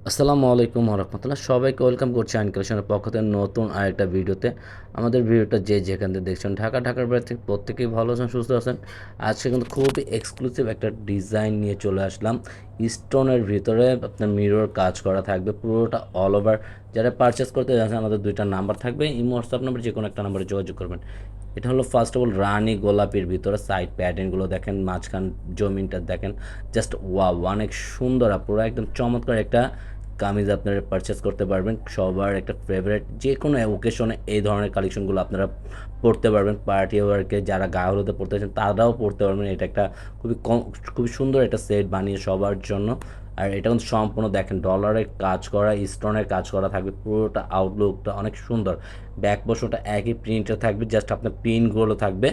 আসসালামু আলাইকুম রহমতুল্লাহ, সবাইকে ওয়েলকাম করছি আইন কালেকশনের পক্ষ থেকে নতুন আরেকটা ভিডিওতে। আমাদের ভিডিওটা যেখান থেকে দেখছেন, ঢাকার বাইরে থেকে প্রত্যেকেই ভালো আছেন, সুস্থ আছেন। আজকে কিন্তু খুবই এক্সক্লুসিভ একটা ডিজাইন নিয়ে চলে আসলাম। স্টোনের ভিতরে আপনার মিরর কাজ করা থাকবে পুরোটা অল ওভার। যারা পারচেস করতে যাচ্ছেন, আমাদের দুইটা নাম্বার থাকবে, ইমো হোয়াটসঅ্যাপ নাম্বার, যে কোনো একটা নাম্বারে যোগাযোগ করবেন। এটা হলো ফার্স্ট অফ অল রানী গোলাপির ভিতরে সাইড প্যাটার্নগুলো দেখেন, মাঝখান জমিনটা দেখেন, জাস্ট ওয়াও, অনেক সুন্দর। পুরো একদম চমৎকার একটা কামিজ আপনারা পারচেস করতে পারবেন। সবার একটা ফেভারিট, যে কোনো ওকেশনে এই ধরনের কালেকশনগুলো আপনারা পড়তে পারবেন। পার্টি ওয়ার্কে যারা গায়ে হলুদে পড়তে চান তারাও পড়তে পারবেন। এটা একটা খুবই সুন্দর একটা সেট বানিয়ে সবার জন্য। আর এটা কিন্তু সম্পূর্ণ দেখেন ডলারের কাজ করা, স্টোনের কাজ করা থাকবে, পুরোটা আউটলুকটা অনেক সুন্দর। ব্যাক পোর্শনটা একই প্রিন্টে থাকবে, জাস্ট আপনার পিনগুলো থাকবে,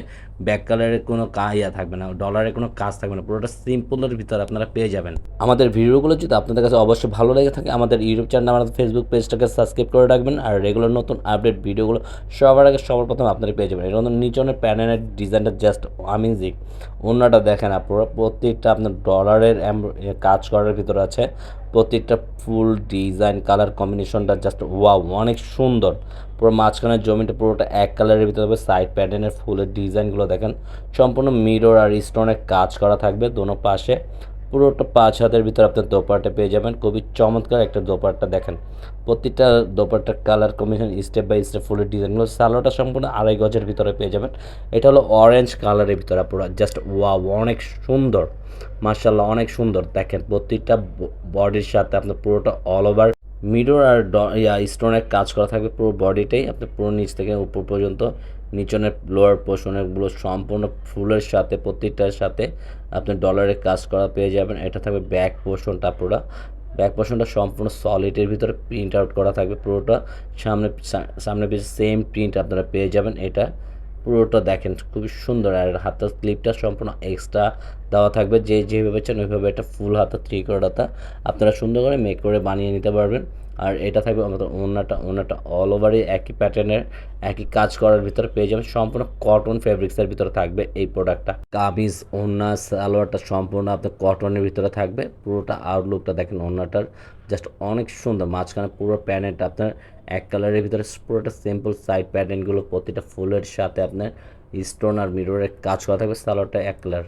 ব্যাক কালারের কোনো ইয়া থাকবে না, ডলারের কোনো কাজ থাকবে না, পুরোটা সিম্পলের ভিতরে আপনারা পেয়ে যাবেন। আমাদের ভিডিওগুলো যদি আপনাদের কাছে অবশ্যই ভালো লেগে থাকে, আমাদের ইউটিউব চ্যানেল, আমাদের ফেসবুক পেজটাকে সাবস্ক্রাইব করে রাখবেন। আর রেগুলার নতুন আপডেট ভিডিওগুলো সবার আগে সবার প্রথম আপনারা পেয়ে যাবেন। এটা নিচনের প্যানেলের ডিজাইনটা জাস্ট আমেজিং। অন্যটা দেখেন আপনারা, প্রত্যেকটা আপনার ডলারের কাজ করার ভিতরে আছে। প্রত্যেকটা ফুল ডিজাইন কালার কম্বিনেশনটা জাস্ট ওয়াও, অনেক সুন্দর। পুরো মাঝখানের জমিটা পুরোটা এক কালারের ভিতরে হবে। সাইড প্যাটার্নের ফুলের ডিজাইনগুলো দেখেন, সম্পূর্ণ মিরর আর স্টোনের কাজ করা থাকবে দোনো পাশে। পুরোটা 5 হাতের ভিতরে আপনার দোপাট্টা পেয়ে যাবেন। খুবই চমৎকার একটা দোপাট্টা দেখেন, প্রতিটা দোপাট্টার colour combination step by step ফুলের ডিজাইনগুলো। সালোয়ারটা সম্পূর্ণ 2.5 গজের ভিতরে পেয়ে যাবেন। এটা হলো অরেঞ্জ কালারের ভিতরে, পুরো জাস্ট ওয়াও, অনেক সুন্দর। মার্শাল্লাহ, অনেক সুন্দর দেখেন। প্রতিটা বডির সাথে আপনার পুরোটা অল ওভার মিরর আর স্টোনের কাজ করা থাকবে পুরো বডিটাই, আপনার পুরো নিচ থেকে উপর পর্যন্ত। নিচনের লোয়ার পোর্শনেরগুলো সম্পূর্ণ ফুলের সাথে, প্রত্যেকটার সাথে আপনি ডলারের কাজ করা পেয়ে যাবেন। এটা থাকবে ব্যাক পোর্শনটা, পুরো ব্যাক পোর্শনটা সম্পূর্ণ সলিডের ভিতরে প্রিন্ট আউট করা থাকবে পুরোটা। সামনে সামনে পিছনে সেম প্রিন্ট আপনারা পেয়ে যাবেন। এটা পুরোটা দেখেন খুবই সুন্দর। আর হাতার স্লিপটা সম্পূর্ণ এক্সট্রা দেওয়া থাকবে, যে যেভাবে চান ওইভাবে একটা ফুল হাতা, 3/4 হাতা আপনারা সুন্দর করে মেক করে বানিয়ে নিতে পারবেন। আর এটা থাকবে আমাদের ওড়নাটা অল ওভারই একই প্যাটার্নের, একই কাজ করার ভিতরে পেয়ে যাবেন। সম্পূর্ণ কটন ফেব্রিক্সের ভিতরে থাকবে এই প্রোডাক্টটা। কামিজ, ওড়না, সালোয়ারটা সম্পূর্ণ আপনার কটনের ভিতরে থাকবে। পুরোটা আউটলুকটা দেখেন ওড়নাটার, জাস্ট অনেক সুন্দর। মাঝখানে পুরো প্যানেলটা আপনার এক কালারের ভিতরে, পুরোটা সিম্পল সাইড প্যাটার্নগুলো প্রতিটা ফুলের সাথে আপনার স্টোন আর মিররের কাজ করা থাকবে। সালোয়ারটা এক কালার।